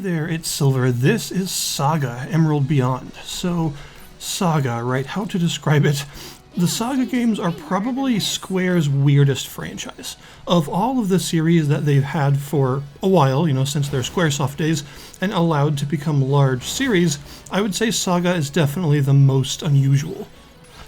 there, it's Silver. This is SaGa, Emerald Beyond. So, SaGa, right, how to describe it? The SaGa games are probably Square's weirdest franchise. Of all of the series that they've had for a while, since their Squaresoft days, and allowed to become large series, I would say SaGa is definitely the most unusual.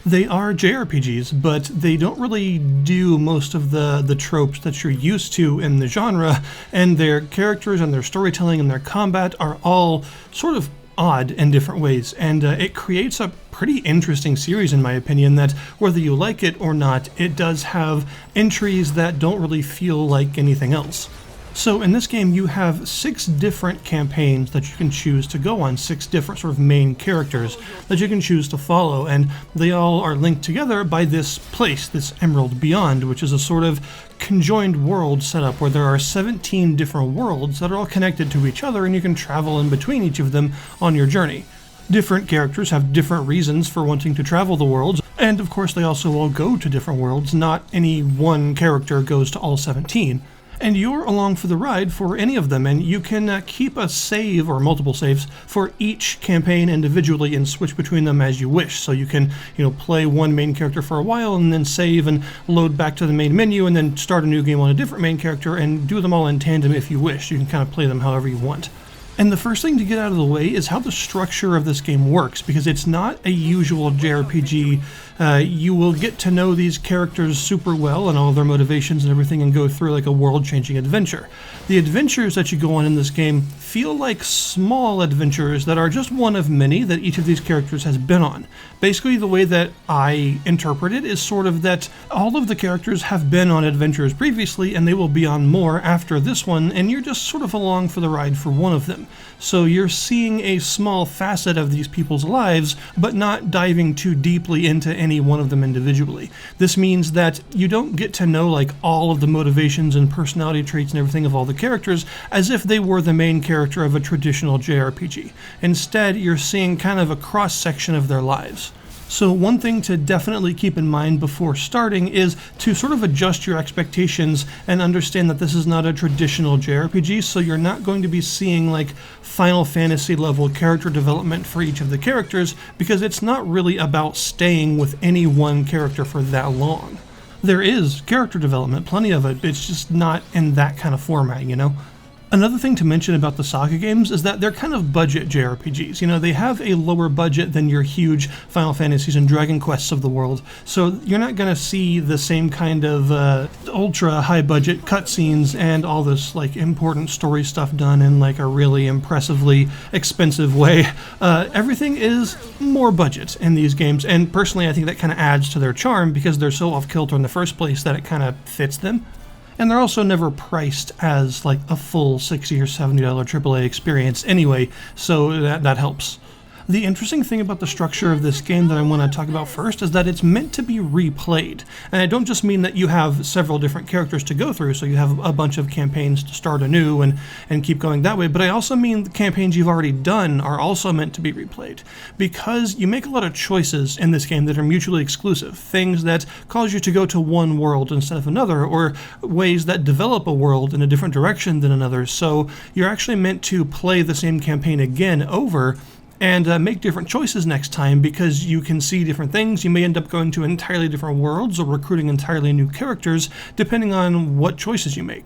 They are JRPGs, but they don't really do most of the tropes that you're used to in the genre, and their characters and their storytelling and their combat are all sort of odd in different ways, and it creates a pretty interesting series in my opinion that, whether you like it or not, it does have entries that don't really feel like anything else. So in this game you have 6 different campaigns that you can choose to go on, 6 different sort of main characters that you can choose to follow, and they all are linked together by this place, this Emerald Beyond, which is a sort of conjoined world setup where there are 17 different worlds that are all connected to each other, and you can travel in between each of them on your journey. Different characters have different reasons for wanting to travel the worlds, and of course they also all go to different worlds. Not any one character goes to all 17. And you're along for the ride for any of them, and you can keep a save or multiple saves for each campaign individually and switch between them as you wish. So you can, play one main character for a while and then save and load back to the main menu and then start a new game on a different main character and do them all in tandem if you wish. You can kind of play them however you want. And the first thing to get out of the way is how the structure of this game works, because it's not a usual JRPG. You will get to know these characters super well and all their motivations and everything and go through like a world-changing adventure. The adventures that you go on in this game feel like small adventures that are just one of many that each of these characters has been on. Basically, the way that I interpret it is sort of that all of the characters have been on adventures previously and they will be on more after this one, and you're just sort of along for the ride for one of them. So you're seeing a small facet of these people's lives, but not diving too deeply into any one of them individually. This means that you don't get to know like all of the motivations and personality traits and everything of all the characters as if they were the main character of a traditional JRPG. Instead, you're seeing kind of a cross-section of their lives. So one thing to definitely keep in mind before starting is to sort of adjust your expectations and understand that this is not a traditional JRPG, so you're not going to be seeing like Final Fantasy level character development for each of the characters, because it's not really about staying with any one character for that long. There is character development, plenty of it, it's just not in that kind of format, Another thing to mention about the SaGa games is that they're kind of budget JRPGs. They have a lower budget than your huge Final Fantasies and Dragon Quests of the world, so you're not going to see the same kind of ultra high budget cutscenes and all this like important story stuff done in like a really impressively expensive way. Everything is more budget in these games, and personally I think that kind of adds to their charm because they're so off kilter in the first place that it kind of fits them. And they're also never priced as like a full $60 or $70 AAA experience anyway, so that helps. The interesting thing about the structure of this game that I want to talk about first is that it's meant to be replayed. And I don't just mean that you have several different characters to go through, so you have a bunch of campaigns to start anew and keep going that way, but I also mean the campaigns you've already done are also meant to be replayed. Because you make a lot of choices in this game that are mutually exclusive, things that cause you to go to one world instead of another, or ways that develop a world in a different direction than another, so you're actually meant to play the same campaign again over and make different choices next time, because you can see different things. You may end up going to entirely different worlds or recruiting entirely new characters depending on what choices you make.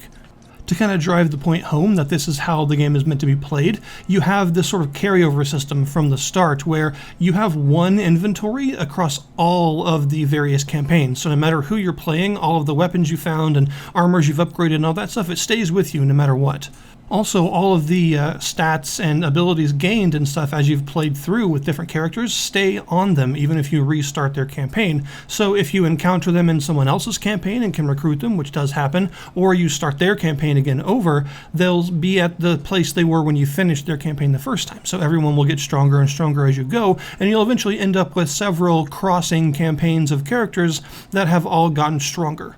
To kind of drive the point home that this is how the game is meant to be played, you have this sort of carryover system from the start where you have one inventory across all of the various campaigns. So no matter who you're playing, all of the weapons you found and armors you've upgraded and all that stuff, it stays with you no matter what. Also, all of the stats and abilities gained and stuff as you've played through with different characters stay on them even if you restart their campaign. So if you encounter them in someone else's campaign and can recruit them, which does happen, or you start their campaign again over, they'll be at the place they were when you finished their campaign the first time. So everyone will get stronger and stronger as you go, and you'll eventually end up with several crossing campaigns of characters that have all gotten stronger.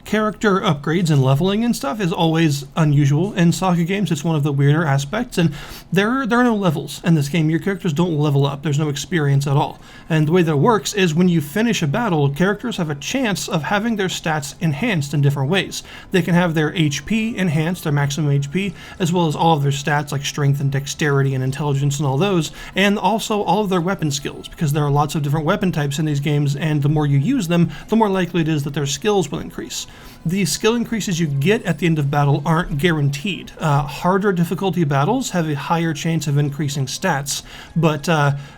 character upgrades and leveling and stuff is always unusual in SaGa games. It's one of the weirder aspects, and there are no levels in this game. Your characters don't level up. There's no experience at all. And the way that works is when you finish a battle, characters have a chance of having their stats enhanced in different ways. They can have their HP enhanced, their maximum HP, as well as all of their stats like strength and dexterity and intelligence and all those, and also all of their weapon skills, because there are lots of different weapon types in these games, and the more you use them, the more likely it is that their skills will increase. The skill increases you get at the end of battle aren't guaranteed. Harder difficulty battles have a higher chance of increasing stats, but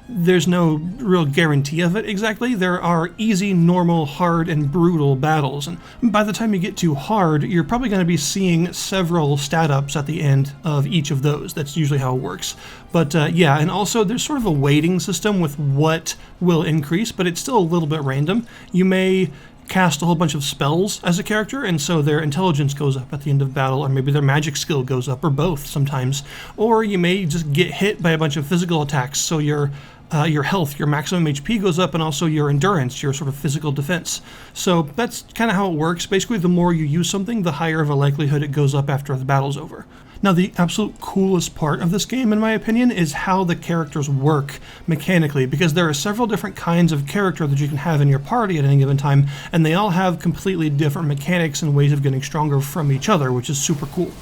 there's no real guarantee of it exactly. There are easy, normal, hard, and brutal battles, and by the time you get to hard, you're probably going to be seeing several stat ups at the end of each of those. That's usually how it works. But yeah, and also there's sort of a weighting system with what will increase, but it's still a little bit random. You may cast a whole bunch of spells as a character, and so their intelligence goes up at the end of battle, or maybe their magic skill goes up, or both sometimes. Or you may just get hit by a bunch of physical attacks, so your health, your maximum HP goes up, and also your endurance, your sort of physical defense. So that's kind of how it works. Basically, the more you use something, the higher of a likelihood it goes up after the battle's over. Now, the absolute coolest part of this game, in my opinion, is how the characters work mechanically, because there are several different kinds of character that you can have in your party at any given time, and they all have completely different mechanics and ways of getting stronger from each other, which is super cool.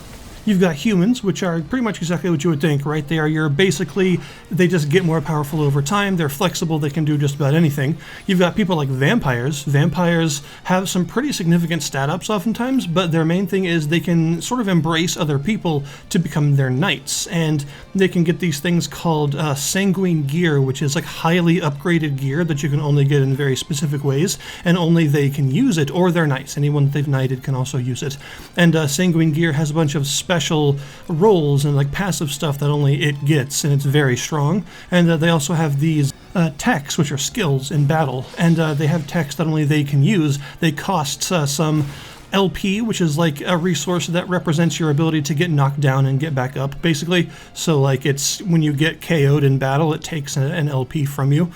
You've got humans, which are pretty much exactly what you would think, right? They just get more powerful over time, they're flexible, they can do just about anything. You've got people like vampires. Vampires have some pretty significant stat ups oftentimes, but their main thing is they can sort of embrace other people to become their knights, and they can get these things called sanguine gear, which is like highly upgraded gear that you can only get in very specific ways, and only they can use it, or their knights. Anyone that they've knighted can also use it. And sanguine gear has a bunch of special rolls and like passive stuff that only it gets, and it's very strong. And they also have these techs, which are skills in battle, and they have techs that only they can use. They cost some LP, which is like a resource that represents your ability to get knocked down and get back up, basically. So like it's when you get KO'd in battle, it takes an LP from you.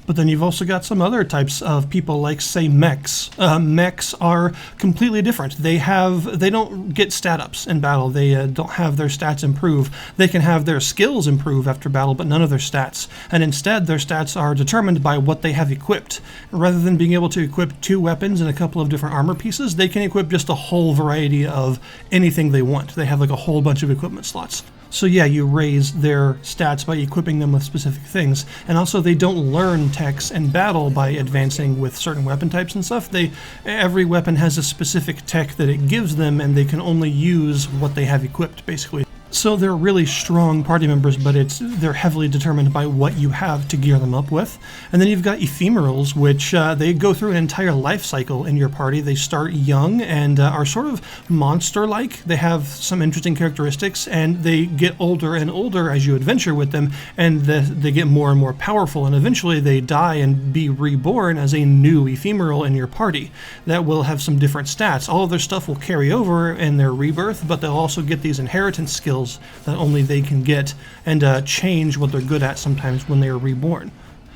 But then you've also got some other types of people, like, say, mechs. Mechs are completely different. They don't get stat ups in battle. They don't have their stats improve. They can have their skills improve after battle, but none of their stats. And instead, their stats are determined by what they have equipped. Rather than being able to equip 2 weapons and a couple of different armor pieces, they can equip just a whole variety of anything they want. They have like a whole bunch of equipment slots. So yeah, you raise their stats by equipping them with specific things. And also they don't learn techs in battle by advancing with certain weapon types and stuff. Every weapon has a specific tech that it gives them, and they can only use what they have equipped, basically. So they're really strong party members, but they're heavily determined by what you have to gear them up with. And then you've got ephemerals, which they go through an entire life cycle in your party. They start young and are sort of monster-like. They have some interesting characteristics, and they get older and older as you adventure with them, and they get more and more powerful, and eventually they die and be reborn as a new ephemeral in your party that will have some different stats. All of their stuff will carry over in their rebirth, but they'll also get these inheritance skills that only they can get, and change what they're good at sometimes when they are reborn.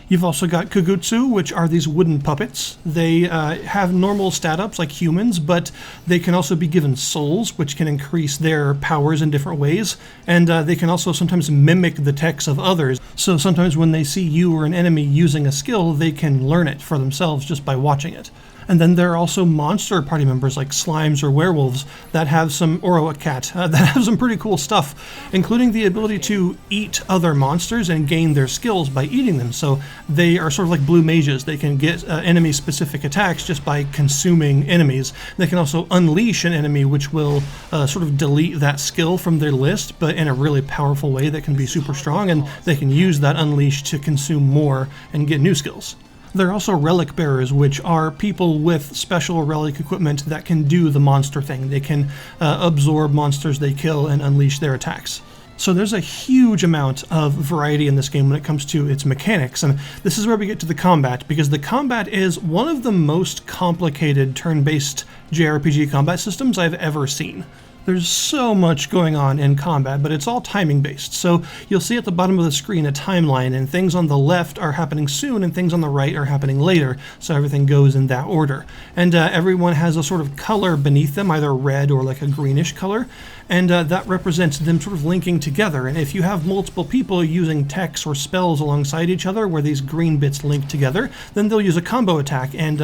You've also got Kugutsu, which are these wooden puppets. They have normal stat ups like humans, but they can also be given souls, which can increase their powers in different ways, and they can also sometimes mimic the techs of others. So sometimes when they see you or an enemy using a skill, they can learn it for themselves just by watching it. And then there are also monster party members like slimes or werewolves that have or a cat, that have some pretty cool stuff, including the ability to eat other monsters and gain their skills by eating them. So they are sort of like blue mages. They can get enemy-specific attacks just by consuming enemies. They can also unleash an enemy, which will sort of delete that skill from their list, but in a really powerful way that can be super strong, and they can use that unleash to consume more and get new skills. There are also relic bearers, which are people with special relic equipment that can do the monster thing. They can absorb monsters they kill and unleash their attacks. So there's a huge amount of variety in this game when it comes to its mechanics, and this is where we get to the combat, because the combat is one of the most complicated turn-based JRPG combat systems I've ever seen. There's so much going on in combat, but it's all timing based. So you'll see at the bottom of the screen a timeline, and things on the left are happening soon and things on the right are happening later. So everything goes in that order. And everyone has a sort of color beneath them, either red or like a greenish color. And that represents them sort of linking together. And if you have multiple people using techs or spells alongside each other where these green bits link together, then they'll use a combo attack, and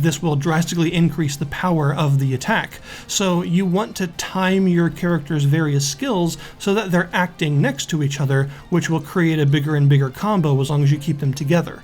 this will drastically increase the power of the attack. So you want to time your character's various skills so that they're acting next to each other, which will create a bigger and bigger combo as long as you keep them together.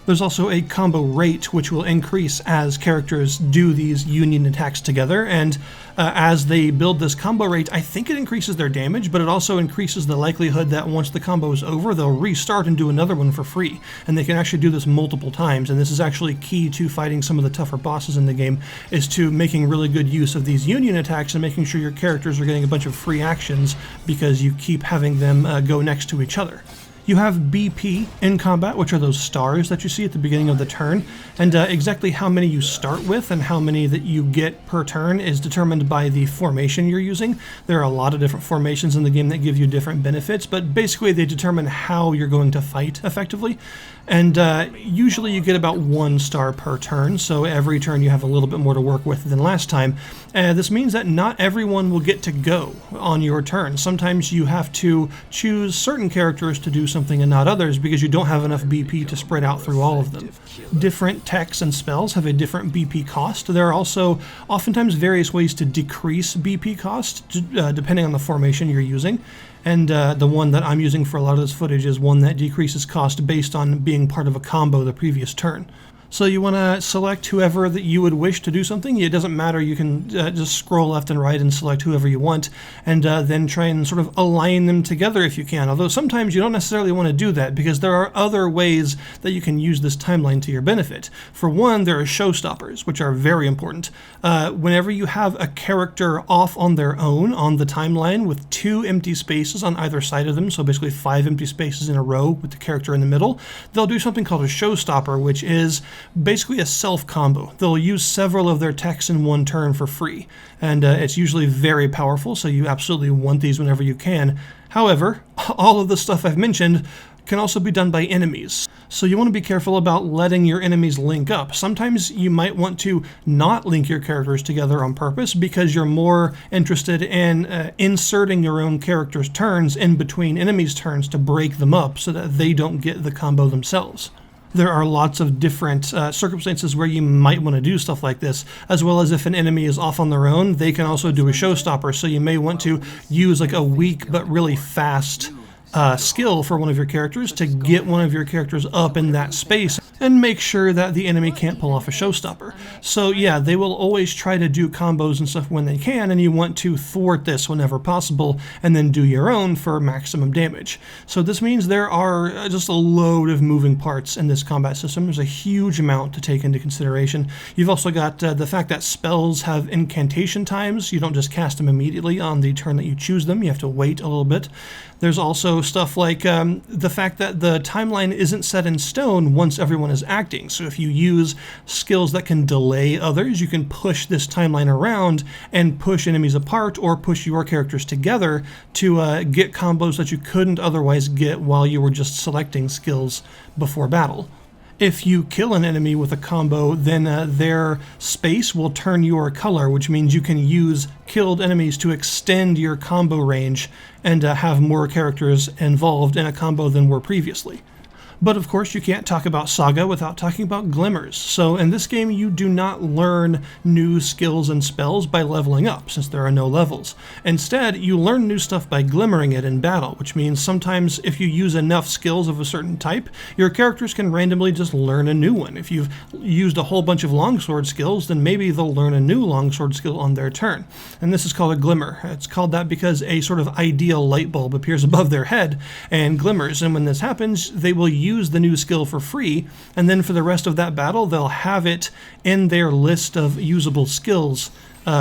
There's also a combo rate, which will increase as characters do these union attacks together, and as they build this combo rate, I think it increases their damage, but it also increases the likelihood that once the combo is over, they'll restart and do another one for free, and they can actually do this multiple times, and this is actually key to fighting some of the tougher bosses in the game, is to making really good use of these union attacks and making sure your characters are getting a bunch of free actions because you keep having them go next to each other. You have BP in combat, which are those stars that you see at the beginning of the turn, and exactly how many you start with and how many that you get per turn is determined by the formation you're using. There are a lot of different formations in the game that give you different benefits, but basically they determine how you're going to fight effectively. And usually you get about 1 star per turn, so every turn you have a little bit more to work with than last time. This means that not everyone will get to go on your turn. Sometimes you have to choose certain characters to do something and not others because you don't have enough BP to spread out through all of them. Different techs and spells have a different BP cost. There are also oftentimes various ways to decrease BP cost depending on the formation you're using. And the one that I'm using for a lot of this footage is one that decreases cost based on being part of a combo the previous turn. So you want to select whoever that you would wish to do something. It doesn't matter. You can just scroll left and right and select whoever you want, and then try and sort of align them together if you can. Although sometimes you don't necessarily want to do that because there are other ways that you can use this timeline to your benefit. For one, there are showstoppers, which are very important. Whenever you have a character off on their own on the timeline with 2 empty spaces on either side of them, so basically 5 empty spaces in a row with the character in the middle, they'll do something called a showstopper, which is basically a self combo. They'll use several of their techs in one turn for free, and it's usually very powerful, so you absolutely want these whenever you can. However, all of the stuff I've mentioned can also be done by enemies, so you want to be careful about letting your enemies link up. Sometimes you might want to not link your characters together on purpose because you're more interested in inserting your own character's turns in between enemies' turns to break them up so that they don't get the combo themselves. There are lots of different circumstances where you might want to do stuff like this, as well as if an enemy is off on their own, they can also do a showstopper, so you may want to use like a weak but really fast skill for one of your characters to get one of your characters up in that space and make sure that the enemy can't pull off a showstopper. So yeah, they will always try to do combos and stuff when they can, and you want to thwart this whenever possible and then do your own for maximum damage. So this means there are just a load of moving parts in this combat system. There's a huge amount to take into consideration. You've also got the fact that spells have incantation times. You don't just cast them immediately on the turn that you choose them. You have to wait a little bit. There's also stuff like the fact that the timeline isn't set in stone once everyone is acting. So if you use skills that can delay others, you can push this timeline around and push enemies apart or push your characters together to get combos that you couldn't otherwise get while you were just selecting skills before battle. If you kill an enemy with a combo, then their space will turn your color, which means you can use killed enemies to extend your combo range and have more characters involved in a combo than were previously. But of course, you can't talk about SaGa without talking about glimmers. So in this game, you do not learn new skills and spells by leveling up, since there are no levels. Instead, you learn new stuff by glimmering it in battle, which means sometimes if you use enough skills of a certain type, your characters can randomly just learn a new one. If you've used a whole bunch of longsword skills, then maybe they'll learn a new longsword skill on their turn. And this is called a glimmer. It's called that because a sort of ideal light bulb appears above their head and glimmers, and when this happens, they will use the new skill for free, and then for the rest of that battle they'll have it in their list of usable skills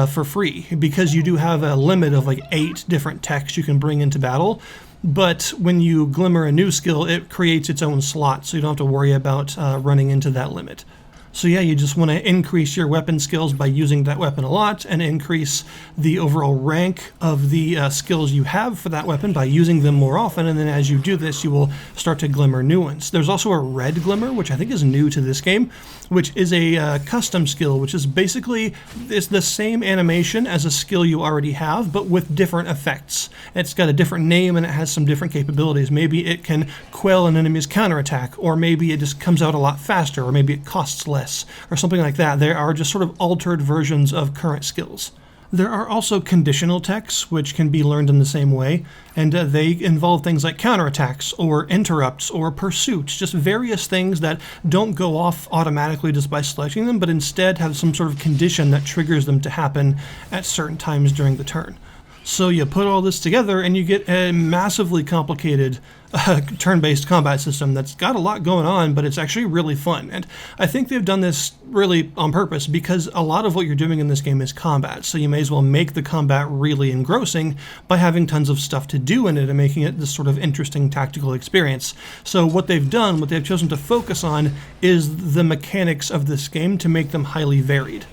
for free, because you do have a limit of like 8 different techs you can bring into battle. But when you glimmer a new skill, it creates its own slot, so you don't have to worry about running into that limit. So yeah, you just want to increase your weapon skills by using that weapon a lot and increase the overall rank of the skills you have for that weapon by using them more often, and then as you do this, you will start to glimmer new ones. There's also a red glimmer, which I think is new to this game, which is a custom skill, which is basically it's the same animation as a skill you already have, but with different effects. It's got a different name and it has some different capabilities. Maybe it can quell an enemy's counterattack, or maybe it just comes out a lot faster, or maybe it costs less, or something like that. There are just sort of altered versions of current skills. There are also conditional techs, which can be learned in the same way, and they involve things like counterattacks, or interrupts, or pursuits, just various things that don't go off automatically just by selecting them, but instead have some sort of condition that triggers them to happen at certain times during the turn. So you put all this together and you get a massively complicated turn-based combat system that's got a lot going on, but it's actually really fun. And I think they've done this really on purpose because a lot of what you're doing in this game is combat. So you may as well make the combat really engrossing by having tons of stuff to do in it and making it this sort of interesting tactical experience. So what they've done, what they've chosen to focus on, is the mechanics of this game to make them highly varied.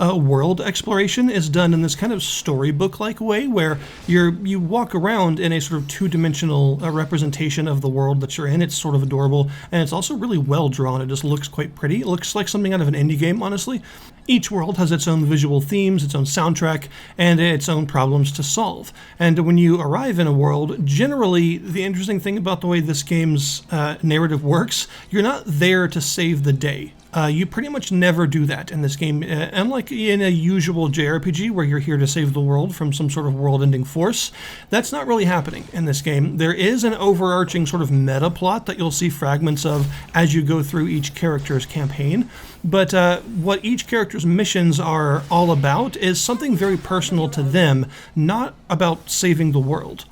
World exploration is done in this kind of storybook-like way where you walk around in a sort of two-dimensional representation of the world that you're in. It's sort of adorable, and it's also really well drawn. It just looks quite pretty. It looks like something out of an indie game, honestly. Each world has its own visual themes, its own soundtrack, and its own problems to solve. And when you arrive in a world, generally, the interesting thing about the way this game's narrative works, you're not there to save the day. You pretty much never do that in this game. Unlike in a usual JRPG where you're here to save the world from some sort of world-ending force, that's not really happening in this game. There is an overarching sort of meta plot that you'll see fragments of as you go through each character's campaign. But what each character's missions are all about is something very personal to them, not about saving the world.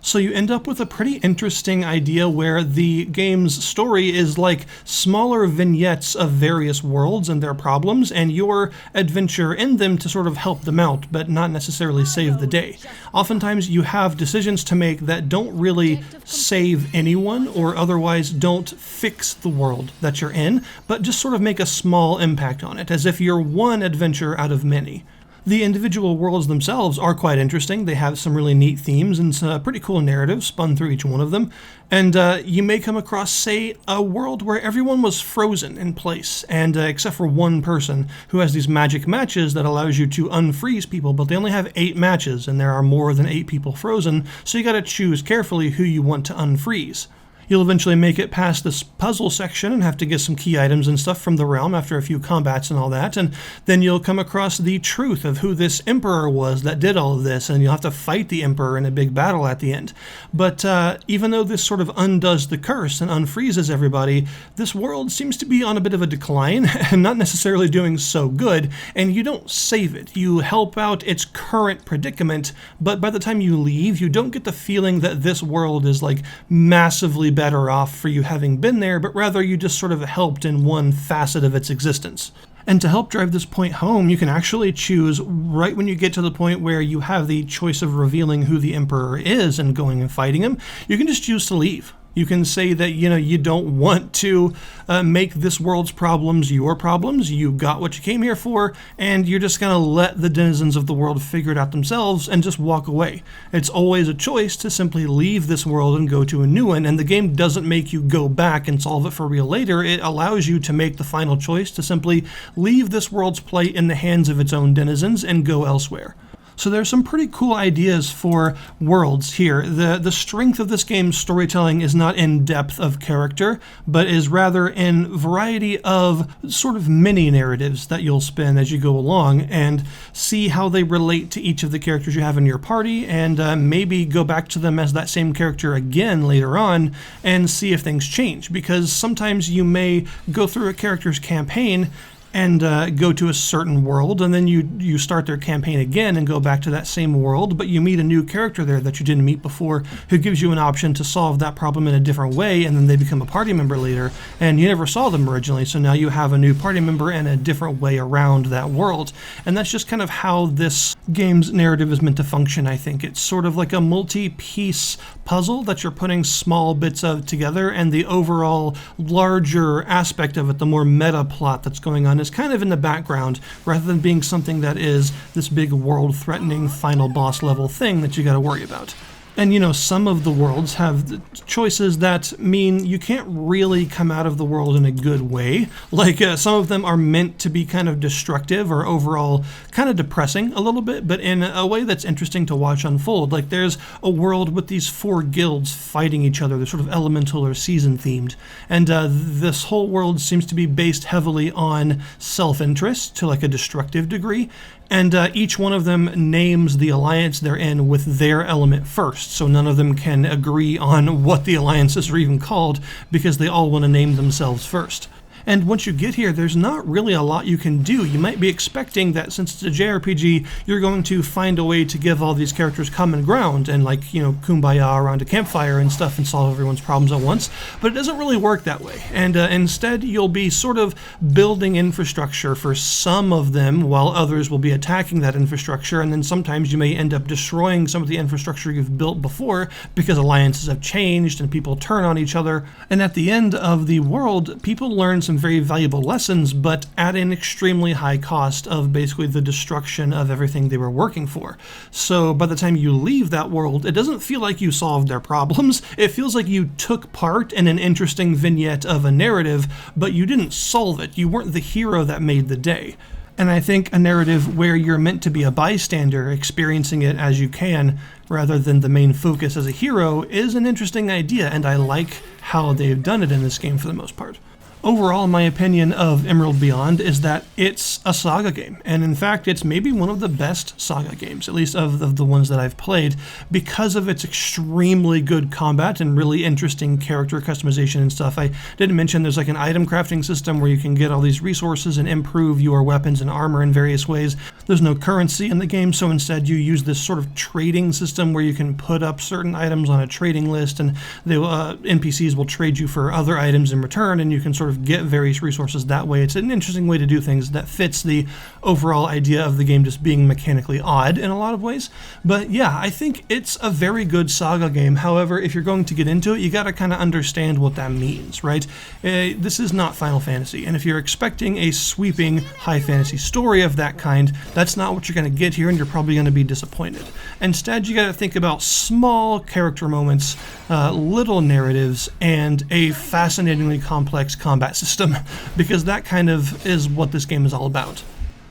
So you end up with a pretty interesting idea where the game's story is like smaller vignettes of various worlds and their problems, and your adventure in them to sort of help them out, but not necessarily save the day. Oftentimes you have decisions to make that don't really save anyone or otherwise don't fix the world that you're in, but just sort of make a small impact on it, as if you're one adventure out of many. The individual worlds themselves are quite interesting. They have some really neat themes and some pretty cool narratives spun through each one of them. And you may come across, say, a world where everyone was frozen in place, and except for one person who has these magic matches that allows you to unfreeze people, but they only have 8 matches, and there are more than 8 people frozen, so you gotta choose carefully who you want to unfreeze. You'll eventually make it past this puzzle section and have to get some key items and stuff from the realm after a few combats and all that, and then you'll come across the truth of who this emperor was that did all of this, and you'll have to fight the emperor in a big battle at the end. But even though this sort of undoes the curse and unfreezes everybody, this world seems to be on a bit of a decline and not necessarily doing so good, and you don't save it. You help out its current predicament, but by the time you leave, you don't get the feeling that this world is like massively better off for you having been there, but rather you just sort of helped in one facet of its existence. And to help drive this point home, you can actually choose right when you get to the point where you have the choice of revealing who the emperor is and going and fighting him, you can just choose to leave. You can say that, you don't want to make this world's problems your problems. You got what you came here for, and you're just going to let the denizens of the world figure it out themselves and just walk away. It's always a choice to simply leave this world and go to a new one, and the game doesn't make you go back and solve it for real later. It allows you to make the final choice to simply leave this world's plight in the hands of its own denizens and go elsewhere. So there's some pretty cool ideas for worlds here. The strength of this game's storytelling is not in depth of character, but is rather in variety of sort of mini narratives that you'll spin as you go along and see how they relate to each of the characters you have in your party, and maybe go back to them as that same character again later on and see if things change. Because sometimes you may go through a character's campaign and go to a certain world, and then you start their campaign again and go back to that same world, but you meet a new character there that you didn't meet before who gives you an option to solve that problem in a different way, and then they become a party member later, and you never saw them originally, so now you have a new party member and a different way around that world. And that's just kind of how this game's narrative is meant to function, I think. It's sort of like a multi-piece puzzle that you're putting small bits of together, and the overall larger aspect of it, the more meta plot that's going on is kind of in the background rather than being something that is this big world-threatening final boss level thing that you got to worry about. And, you know, some of the worlds have choices that mean you can't really come out of the world in a good way. Like, some of them are meant to be kind of destructive or overall kind of depressing a little bit, but in a way that's interesting to watch unfold. Like, there's a world with these 4 guilds fighting each other. They're sort of elemental or season themed. And this whole world seems to be based heavily on self-interest to like a destructive degree. And each one of them names the alliance they're in with their element first, so none of them can agree on what the alliances are even called because they all want to name themselves first. And once you get here, there's not really a lot you can do. You might be expecting that since it's a JRPG, you're going to find a way to give all these characters common ground and, like, you know, kumbaya around a campfire and stuff and solve everyone's problems at once. But it doesn't really work that way. And instead, you'll be sort of building infrastructure for some of them while others will be attacking that infrastructure. And then sometimes you may end up destroying some of the infrastructure you've built before because alliances have changed and people turn on each other. And at the end of the world, people learn some very valuable lessons, but at an extremely high cost of basically the destruction of everything they were working for. So by the time you leave that world, it doesn't feel like you solved their problems. It feels like you took part in an interesting vignette of a narrative, but you didn't solve it. You weren't the hero that made the day. And I think a narrative where you're meant to be a bystander, experiencing it as you can, rather than the main focus as a hero, is an interesting idea, and I like how they've done it in this game for the most part. Overall, my opinion of Emerald Beyond is that it's a SaGa game, and in fact, it's maybe one of the best SaGa games, at least of the ones that I've played, because of its extremely good combat and really interesting character customization and stuff. I didn't mention there's like an item crafting system where you can get all these resources and improve your weapons and armor in various ways. There's no currency in the game, so instead you use this sort of trading system where you can put up certain items on a trading list, and they NPCs will trade you for other items in return, and you can sort of get various resources that way. It's an interesting way to do things that fits the overall idea of the game just being mechanically odd in a lot of ways. But yeah, I think it's a very good SaGa game. However, if you're going to get into it, you got to kind of understand what that means, right? This is not Final Fantasy, and if you're expecting a sweeping high fantasy story of that kind, that's not what you're going to get here, and you're probably going to be disappointed. Instead, you got to think about small character moments, little narratives, and a fascinatingly complex combat system, because that kind of is what this game is all about.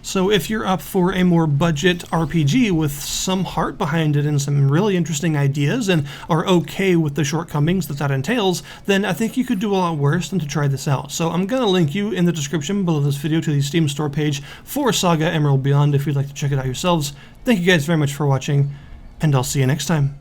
So if you're up for a more budget RPG with some heart behind it and some really interesting ideas and are okay with the shortcomings that entails, then I think you could do a lot worse than to try this out. So I'm going to link you in the description below this video to the Steam store page for SaGa Emerald Beyond if you'd like to check it out yourselves. Thank you guys very much for watching, and I'll see you next time.